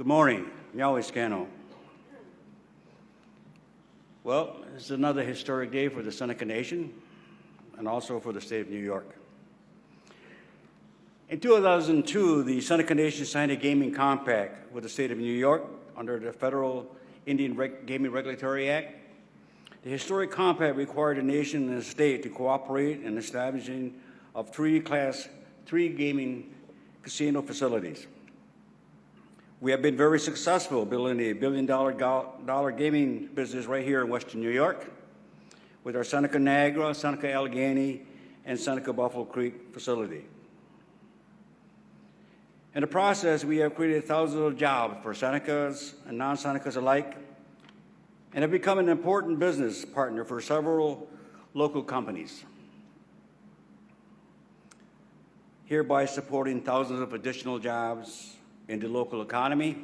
Good morning. Miawiscano. Well, it's another historic day for the Seneca Nation and also for the state of New York. In 2002, the Seneca Nation signed a gaming compact with the state of New York under the Federal Indian Gaming Regulatory Act. The historic compact required the nation and the state to cooperate in establishing of three gaming casino facilities. We have been very successful building a billion-dollar gaming business right here in Western New York with our Seneca Niagara, Seneca Allegheny, and Seneca Buffalo Creek facility. In the process, we have created thousands of jobs for Senecas and non-Senecas alike, and have become an important business partner for several local companies, hereby supporting thousands of additional jobs in the local economy.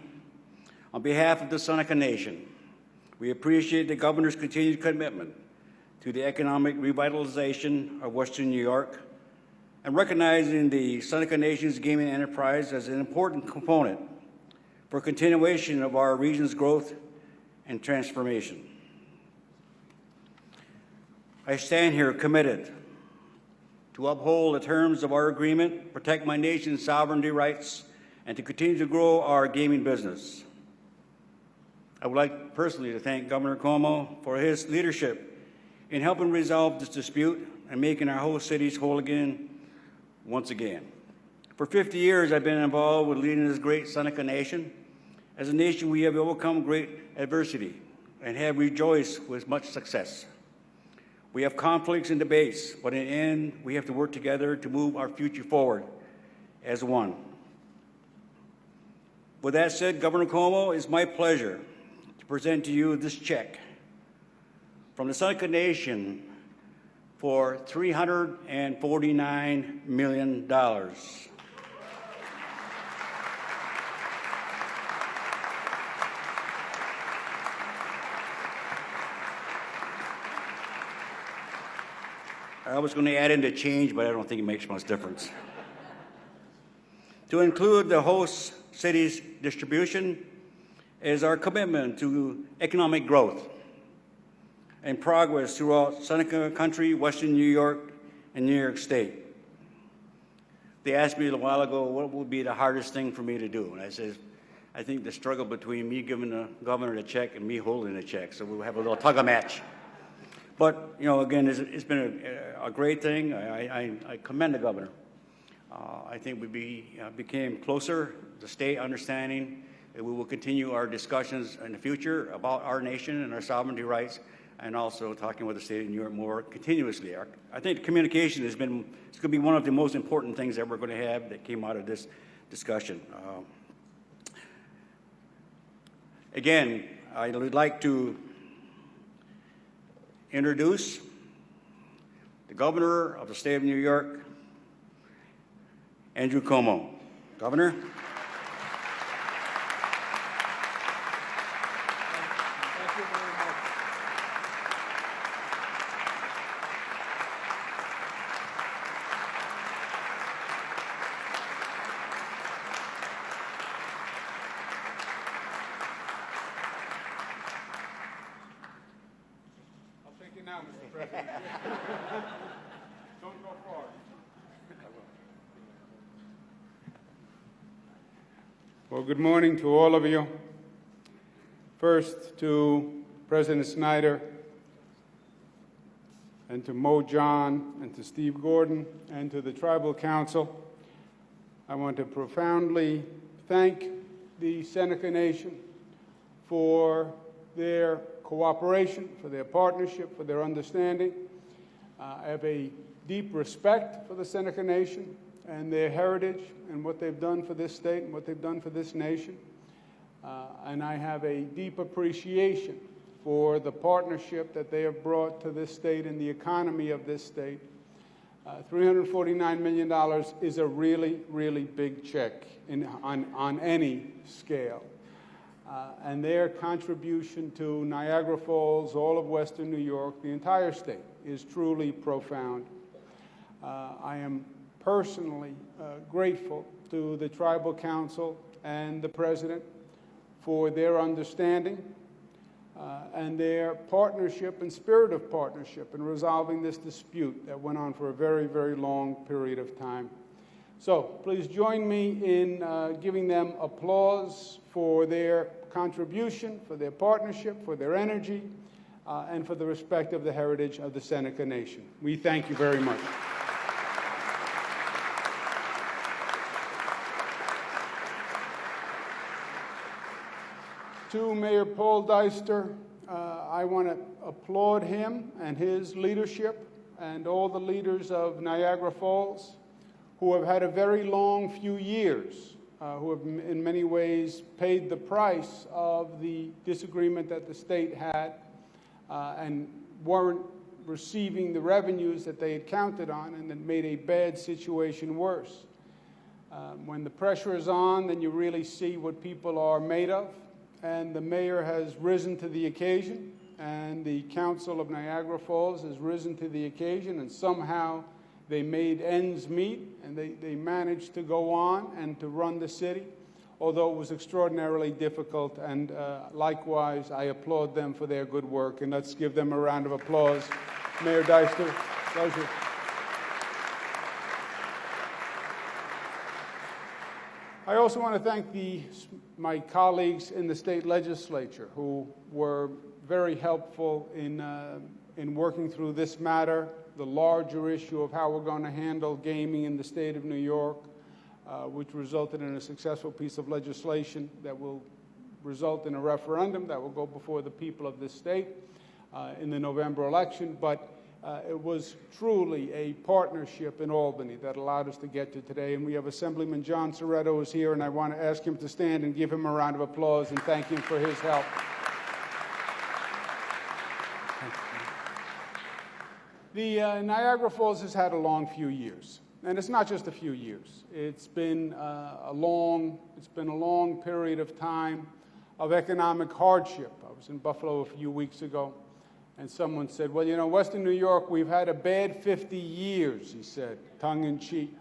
On behalf of the Seneca Nation, we appreciate the Governor's continued commitment to the economic revitalization of Western New York and recognizing the Seneca Nation's gaming enterprise as an important component for continuation of our region's growth and transformation. I stand here committed to uphold the terms of our agreement, protect my nation's sovereignty rights, and to continue to grow our gaming business. I would like personally to thank Governor Cuomo for his leadership in helping resolve this dispute and making our whole cities whole again, once again. For 50 years, I've been involved with leading this great Seneca Nation. As a nation, we have overcome great adversity and have rejoiced with much success. We have conflicts and debates, but in the end, we have to work together to move our future forward as one. With that said, Governor Cuomo, it's my pleasure to present to you this check from the Seneca Nation for $349 million. I was going to add in the change, but I don't think it makes much difference. To include the host city's distribution is our commitment to economic growth and progress throughout Seneca Country, Western New York, and New York State. They asked me a while ago what would be the hardest thing for me to do, and I said, I think the struggle between me giving the governor the check and me holding the check, so we'll have a little tug-of-match. But, you know, again, it's been a great thing. I commend the governor. I think we became closer, the state understanding that we will continue our discussions in the future about our nation and our sovereignty rights, and also talking with the state of New York more continuously. I think communication it's going to be one of the most important things that we're going to have that came out of this discussion. Again, I would like to introduce the governor of the state of New York, Andrew Cuomo. Governor. Thank you very much. I'll take you now, Mr. President. Don't go far. Well, good morning to all of you. First, to President Snyder, and to Mo John, and to Steve Gordon, and to the Tribal Council. I want to profoundly thank the Seneca Nation for their cooperation, for their partnership, for their understanding. I have a deep respect for the Seneca Nation and their heritage and what they've done for this state and what they've done for this nation. And I have a deep appreciation for the partnership that they have brought to this state and the economy of this state. $349 million is a really, really big check on any scale. And their contribution to Niagara Falls, all of Western New York, the entire state, is truly profound. I am personally grateful to the Tribal Council and the President for their understanding and their partnership and spirit of partnership in resolving this dispute that went on for a very, very long period of time. So please join me in giving them applause for their contribution, for their partnership, for their energy, and for the respect of the heritage of the Seneca Nation. We thank you very much. To Mayor Paul Deister, I want to applaud him and his leadership and all the leaders of Niagara Falls who have had a very long few years, who have in many ways paid the price of the disagreement that the state had and weren't receiving the revenues that they had counted on, and that made a bad situation worse. When the pressure is on, then you really see what people are made of. And the mayor has risen to the occasion, and the Council of Niagara Falls has risen to the occasion, and somehow they made ends meet, and they managed to go on and to run the city, although it was extraordinarily difficult. And likewise, I applaud them for their good work, and let's give them a round of applause. Mayor Deister, pleasure. I also want to thank my colleagues in the state legislature who were very helpful in working through this matter, the larger issue of how we're going to handle gaming in the state of New York, which resulted in a successful piece of legislation that will result in a referendum that will go before the people of this state in the November election. But it was truly a partnership in Albany that allowed us to get to today. And we have Assemblyman John Soretto who's here, and I want to ask him to stand and give him a round of applause and thank him for his help. The Niagara Falls has had a long few years, and it's not just a few years. It's been a long period of time of economic hardship. I was in Buffalo a few weeks ago, and someone said, well, you know, Western New York, we've had a bad 50 years, he said, tongue-in-cheek.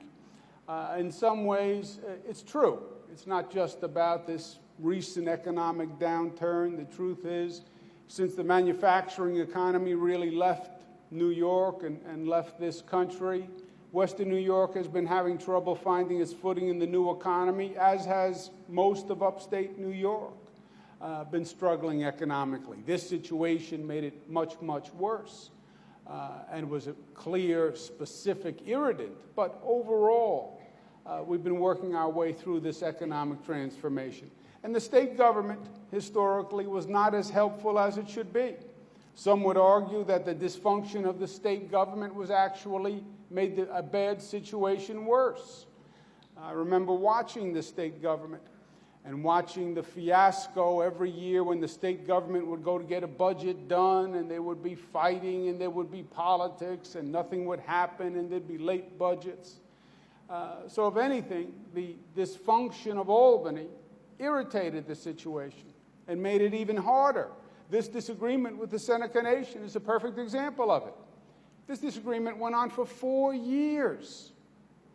In some ways, it's true. It's not just about this recent economic downturn. The truth is, since the manufacturing economy really left New York and left this country, Western New York has been having trouble finding its footing in the new economy, as has most of upstate New York. Been struggling economically. This situation made it much, much worse and was a clear, specific irritant. But overall, we've been working our way through this economic transformation. And the state government, historically, was not as helpful as it should be. Some would argue that the dysfunction of the state government was actually made a bad situation worse. I remember watching the state government and watching the fiasco every year when the state government would go to get a budget done, and they would be fighting, and there would be politics, and nothing would happen, and there'd be late budgets. So if anything, the dysfunction of Albany irritated the situation and made it even harder. This disagreement with the Seneca Nation is a perfect example of it. This disagreement went on for 4 years.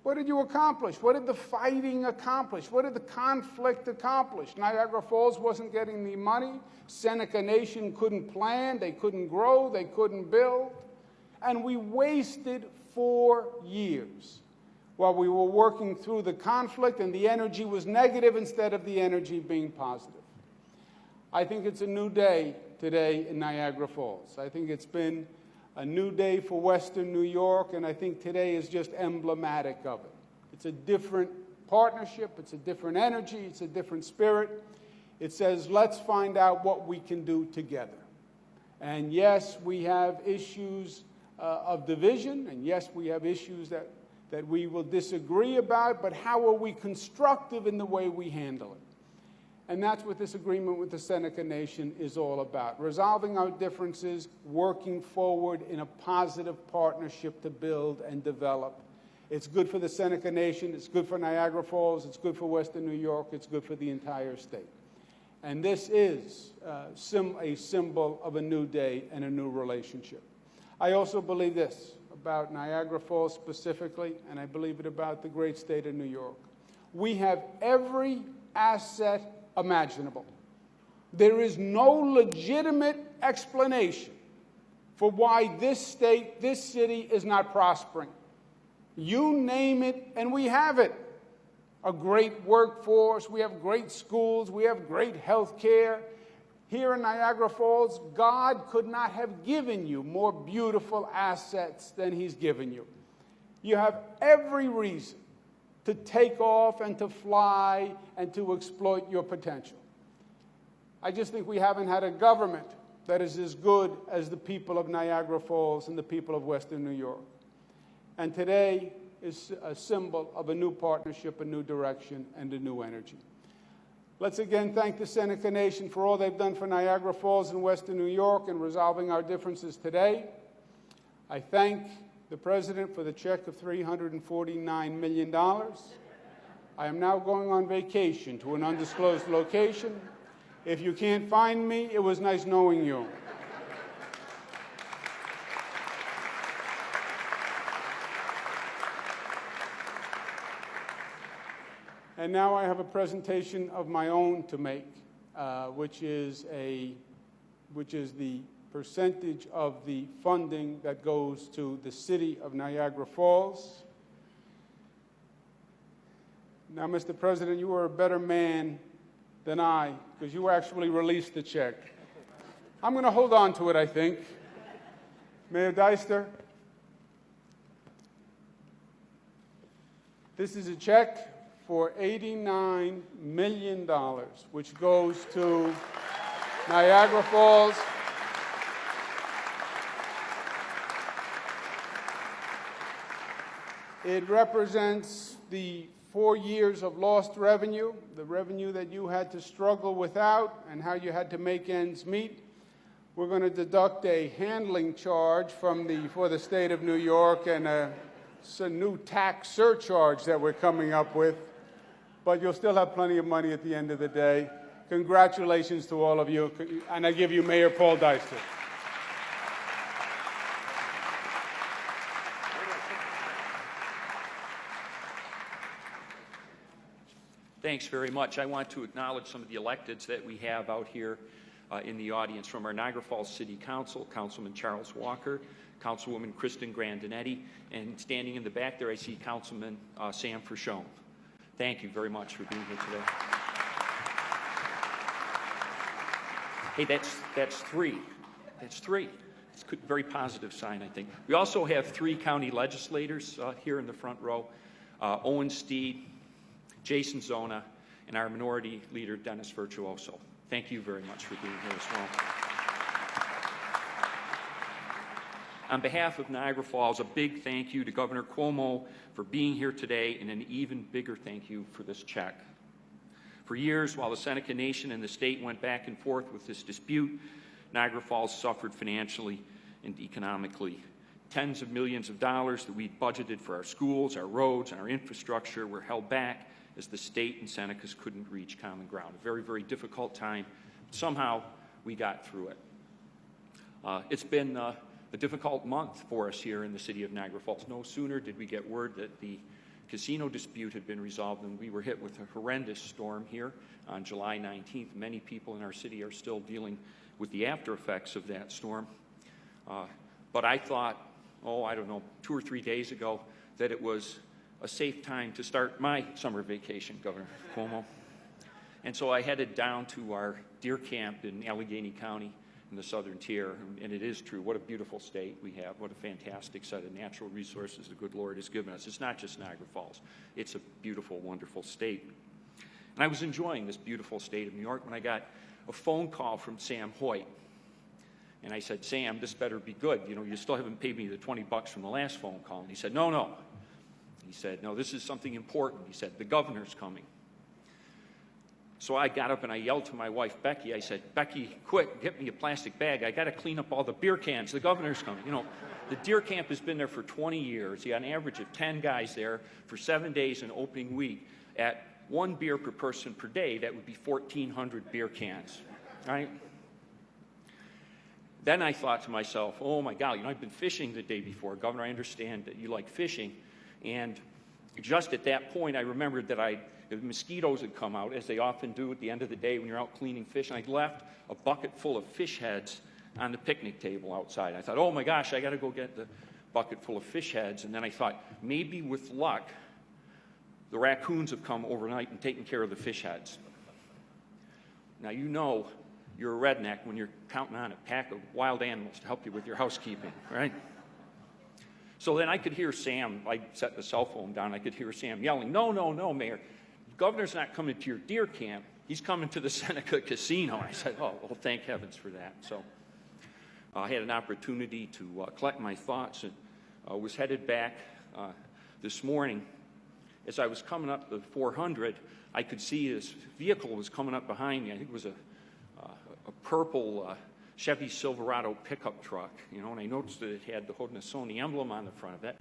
What did you accomplish? What did the fighting accomplish? What did the conflict accomplish? Niagara Falls wasn't getting the money. Seneca Nation couldn't plan. They couldn't grow. They couldn't build. And we wasted 4 years while we were working through the conflict, and the energy was negative instead of the energy being positive. I think it's a new day today in Niagara Falls. I think it's been a new day for Western New York, and I think today is just emblematic of it. It's a different partnership, it's a different energy, it's a different spirit. It says, let's find out what we can do together. And yes, we have issues of division, and yes, we have issues that we will disagree about, but how are we constructive in the way we handle it? And that's what this agreement with the Seneca Nation is all about. Resolving our differences, working forward in a positive partnership to build and develop. It's good for the Seneca Nation, it's good for Niagara Falls, it's good for Western New York, it's good for the entire state. And this is a symbol of a new day and a new relationship. I also believe this about Niagara Falls specifically, and I believe it about the great state of New York. We have every asset imaginable. There is no legitimate explanation for why this state, this city is not prospering. You name it, and we have it. A great workforce, we have great schools, we have great health care. Here in Niagara Falls, God could not have given you more beautiful assets than He's given you. You have every reason to take off and to fly and to exploit your potential. I just think we haven't had a government that is as good as the people of Niagara Falls and the people of Western New York. And today is a symbol of a new partnership, a new direction, and a new energy. Let's again thank the Seneca Nation for all they've done for Niagara Falls and Western New York in resolving our differences today. I thank the President for the check of $349 million. I am now going on vacation to an undisclosed location. If you can't find me, it was nice knowing you. And now I have a presentation of my own to make, which is the percentage of the funding that goes to the City of Niagara Falls. Now, Mr. President, you are a better man than I, because you actually released the check. I'm going to hold on to it, I think. Mayor Deister, this is a check for $89 million, which goes to Niagara Falls. It represents the 4 years of lost revenue, the revenue that you had to struggle without and how you had to make ends meet. We're going to deduct a handling charge for the state of New York and a new tax surcharge that we're coming up with. But you'll still have plenty of money at the end of the day. Congratulations to all of you, and I give you Mayor Paul Deister. Thanks very much. I want to acknowledge some of the electeds that we have out here in the audience. From our Niagara Falls City Council, Councilman Charles Walker, Councilwoman Kristen Grandinetti, and standing in the back there I see Councilman Sam Frechon. Thank you very much for being here today. Hey, that's three. That's three. It's a very positive sign, I think. We also have 3 county legislators here in the front row, Owen Steed, Jason Zona, and our minority leader, Dennis Virtuoso. Thank you very much for being here as well. On behalf of Niagara Falls, a big thank you to Governor Cuomo for being here today, and an even bigger thank you for this check. For years, while the Seneca Nation and the state went back and forth with this dispute, Niagara Falls suffered financially and economically. Tens of millions of dollars that we budgeted for our schools, our roads, and our infrastructure were held back as the state and Senecas couldn't reach common ground. A very, very difficult time. Somehow, we got through it. It's been a difficult month for us here in the city of Niagara Falls. No sooner did we get word that the casino dispute had been resolved than we were hit with a horrendous storm here on July 19th. Many people in our city are still dealing with the after effects of that storm. But I thought, 2 or 3 days ago, that it was a safe time to start my summer vacation, Governor Cuomo. And so I headed down to our deer camp in Allegheny County in the southern tier, and it is true. What a beautiful state we have. What a fantastic set of natural resources the good Lord has given us. It's not just Niagara Falls. It's a beautiful, wonderful state. And I was enjoying this beautiful state of New York when I got a phone call from Sam Hoyt. And I said, Sam, this better be good. You know, you still haven't paid me the $20 from the last phone call. And he said, no. He said, no, this is something important. He said, the governor's coming. So I got up and I yelled to my wife, Becky. I said, Becky, quick, get me a plastic bag. I got to clean up all the beer cans. The governor's coming. You know, the deer camp has been there for 20 years. You got an average of 10 guys there for 7 days in opening week. At 1 beer per person per day, that would be 1,400 beer cans, right? Then I thought to myself, oh my God, I've been fishing the day before. Governor, I understand that you like fishing. And just at that point, I remembered that The mosquitoes had come out, as they often do at the end of the day when you're out cleaning fish, and I'd left a bucket full of fish heads on the picnic table outside. I thought, oh my gosh, I got to go get the bucket full of fish heads. And then I thought, maybe with luck, the raccoons have come overnight and taken care of the fish heads. Now, you know you're a redneck when you're counting on a pack of wild animals to help you with your housekeeping, right? So then I could hear Sam, I set the cell phone down, I could hear Sam yelling, no, no, no, Mayor, the governor's not coming to your deer camp, he's coming to the Seneca Casino. I said, oh, well, thank heavens for that. So I had an opportunity to collect my thoughts and was headed back this morning. As I was coming up the 400, I could see this vehicle was coming up behind me. I think it was a purple Chevy Silverado pickup truck, and I noticed that it had the Haudenosaunee emblem on the front of it.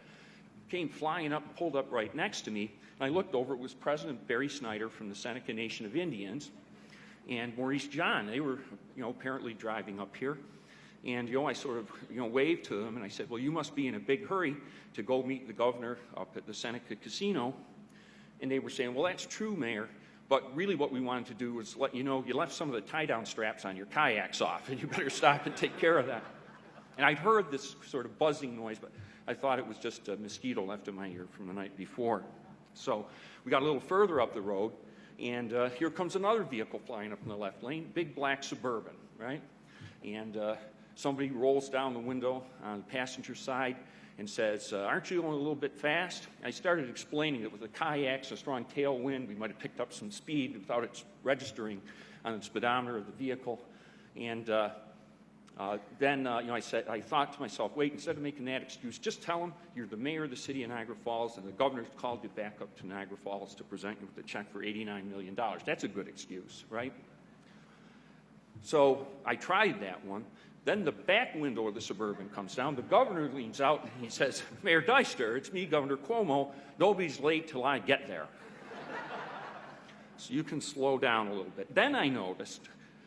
Came flying up, pulled up right next to me, and I looked over. It was President Barry Snyder from the Seneca Nation of Indians and Maurice John. They were, apparently driving up here. And, I sort of, waved to them, and I said, well, you must be in a big hurry to go meet the governor up at the Seneca Casino. And they were saying, well, that's true, Mayor, but really what we wanted to do was let you know you left some of the tie-down straps on your kayaks off, and you better stop and take care of that. And I'd heard this sort of buzzing noise, but I thought it was just a mosquito left in my ear from the night before. So we got a little further up the road, and here comes another vehicle flying up in the left lane, big black Suburban, right? And somebody rolls down the window on the passenger side and says, aren't you going a little bit fast? I started explaining that with the kayaks, a strong tailwind, we might have picked up some speed without it registering on the speedometer of the vehicle. And then I thought to myself, wait, instead of making that excuse, just tell him you're the mayor of the city of Niagara Falls and the governor's called you back up to Niagara Falls to present you with a check for $89 million. That's a good excuse, right? So I tried that one. Then the back window of the Suburban comes down. The governor leans out and he says, Mayor Deister, it's me, Governor Cuomo. Nobody's late till I get there. So you can slow down a little bit. Then I noticed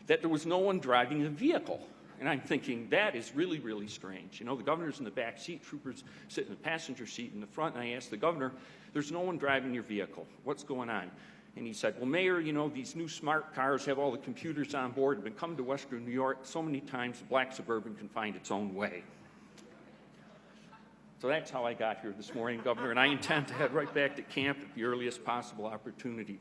that there was no one driving the vehicle. And I'm thinking, that is really, really strange. The governor's in the back seat, troopers sit in the passenger seat in the front, and I asked the governor, there's no one driving your vehicle. What's going on? And he said, well, Mayor, these new smart cars have all the computers on board. Have been coming to Western New York so many times, the black Suburban can find its own way. So that's how I got here this morning, Governor, and I intend to head right back to camp at the earliest possible opportunity.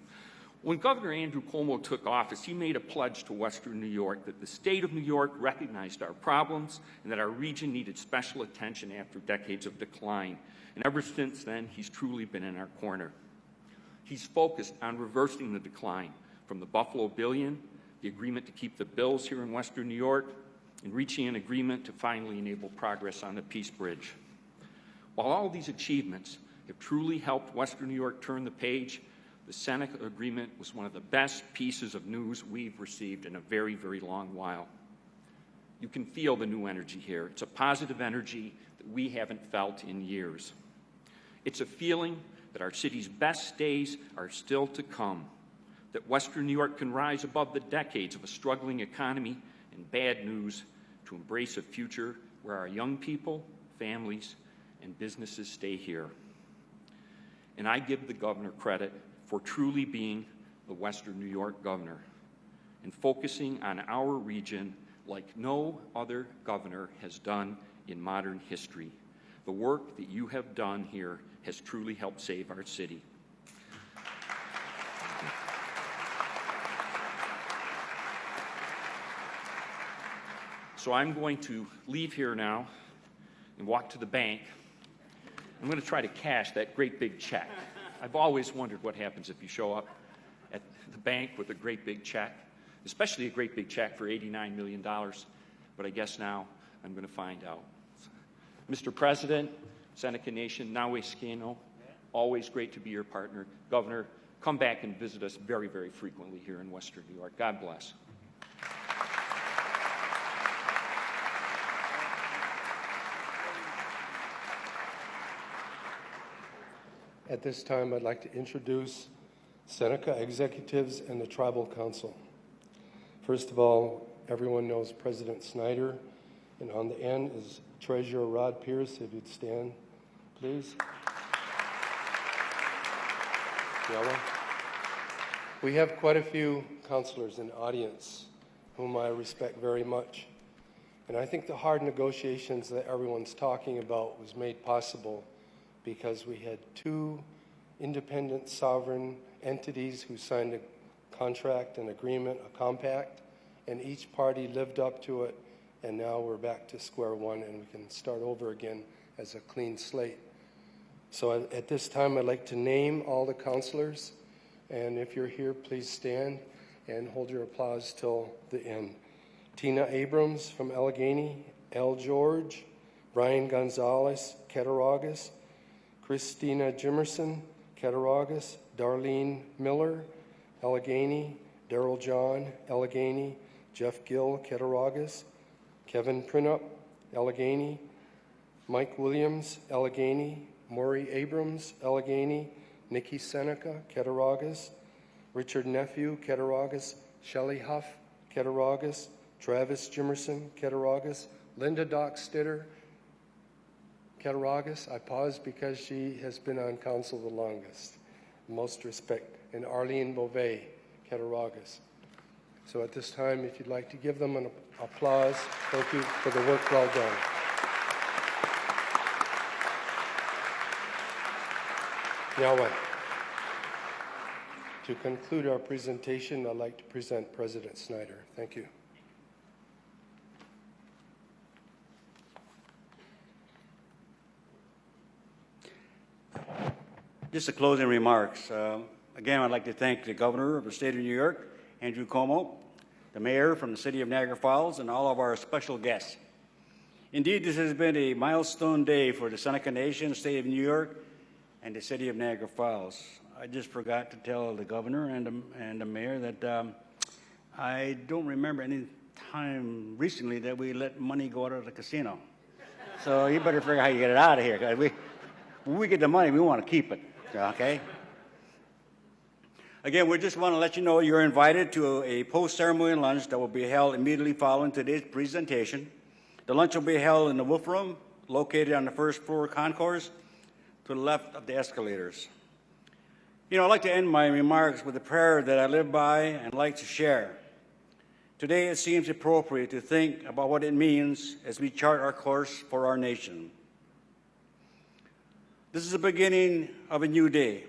When Governor Andrew Cuomo took office, he made a pledge to Western New York that the state of New York recognized our problems and that our region needed special attention after decades of decline. And ever since then, he's truly been in our corner. He's focused on reversing the decline from the Buffalo Billion, the agreement to keep the bills here in Western New York, and reaching an agreement to finally enable progress on the Peace Bridge. While all these achievements have truly helped Western New York turn the page, the Seneca Agreement was one of the best pieces of news we've received in a very, very long while. You can feel the new energy here. It's a positive energy that we haven't felt in years. It's a feeling that our city's best days are still to come, that Western New York can rise above the decades of a struggling economy and bad news to embrace a future where our young people, families, and businesses stay here. And I give the governor credit for truly being the Western New York governor and focusing on our region like no other governor has done in modern history. The work that you have done here has truly helped save our city. So I'm going to leave here now and walk to the bank. I'm going to try to cash that great big check. I've always wondered what happens if you show up at the bank with a great big check, especially a great big check for $89 million. But I guess now I'm going to find out. Mr. President, Seneca Nation, Nawe Skeno, always great to be your partner. Governor, come back and visit us very, very frequently here in Western New York. God bless. At this time, I'd like to introduce Seneca executives and the Tribal Council. First of all, everyone knows President Snyder, and on the end is Treasurer Rod Pierce. If you'd stand, please. Yellow. We have quite a few councillors in the audience whom I respect very much. And I think the hard negotiations that everyone's talking about was made possible because we had two independent sovereign entities who signed a contract, an agreement, a compact, and each party lived up to it, and now we're back to square one and we can start over again as a clean slate. So at this time, I'd like to name all the councillors, and if you're here, please stand and hold your applause till the end. Tina Abrams from Allegheny, L. George, Brian Gonzalez, Cattaraugus, Christina Jimerson, Cattaraugus, Darlene Miller, Allegheny, Darrell John, Allegheny, Jeff Gill, Cattaraugus, Kevin Printup, Allegheny, Mike Williams, Allegheny, Maury Abrams, Allegheny, Nikki Seneca, Cattaraugus, Richard Nephew, Cattaraugus, Shelley Huff, Cattaraugus, Travis Jimerson, Cattaraugus, Linda Dockstitter, Cattaraugus. I pause because she has been on council the longest. Most respect. And Arlene Beauvais, Cattaraugus. So at this time, if you'd like to give them an applause, thank you for the work well done. Now what? To conclude our presentation, I'd like to present President Snyder. Thank you. Just a closing remarks. Again, I'd like to thank the Governor of the State of New York, Andrew Cuomo, the Mayor from the City of Niagara Falls, and all of our special guests. Indeed, this has been a milestone day for the Seneca Nation, the State of New York, and the City of Niagara Falls. I just forgot to tell the Governor and the Mayor that I don't remember any time recently that we let money go out of the casino. So you better figure out how you get it out of here, because when we get the money, we want to keep it, okay? Again, we just want to let you know you're invited to a post-ceremony lunch that will be held immediately following today's presentation. The lunch will be held in the Wolf Room, located on the first floor concourse to the left of the escalators. You know, I'd like to end my remarks with a prayer that I live by and like to share. Today, it seems appropriate to think about what it means as we chart our course for our nation. This is the beginning of a new day.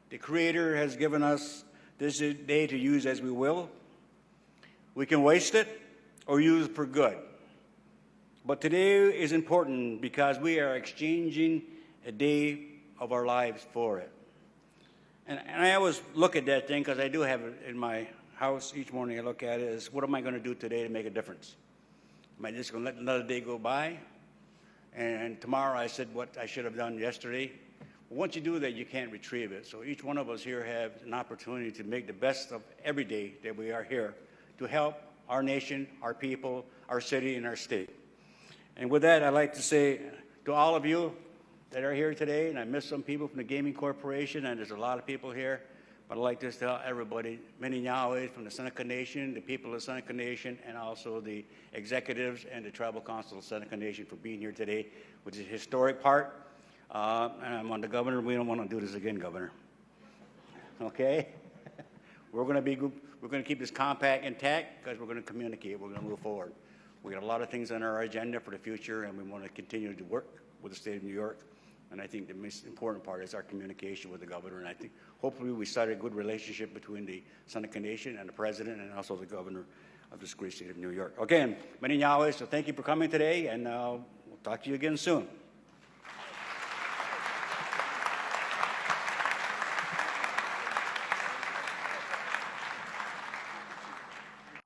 The Creator has given us this day to use as we will. We can waste it or use it for good. But today is important because we are exchanging a day of our lives for it. And I always look at that thing, because I do have it in my house each morning. I look at it as, what am I going to do today to make a difference? Am I just going to let another day go by? And tomorrow I said what I should have done yesterday. Once you do that, you can't retrieve it. So each one of us here have an opportunity to make the best of every day that we are here to help our nation, our people, our city, and our state. And with that, I'd like to say to all of you that are here today, and I miss some people from the Gaming Corporation, and there's a lot of people here, but I'd like to tell everybody, many Yahweh from the Seneca Nation, the people of the Seneca Nation, and also the executives and the Tribal Council of Seneca Nation for being here today, which is a historic part. And I'm on the Governor. We don't want to do this again, Governor. Okay? We're going to keep this compact intact because we're going to communicate. We're going to move forward. We got a lot of things on our agenda for the future, and we want to continue to work with the State of New York. And I think the most important part is our communication with the Governor. And I think hopefully we start a good relationship between the Seneca Nation and the President and also the Governor of this great State of New York. Again, many Yahweh, so thank you for coming today, and we'll talk to you again soon.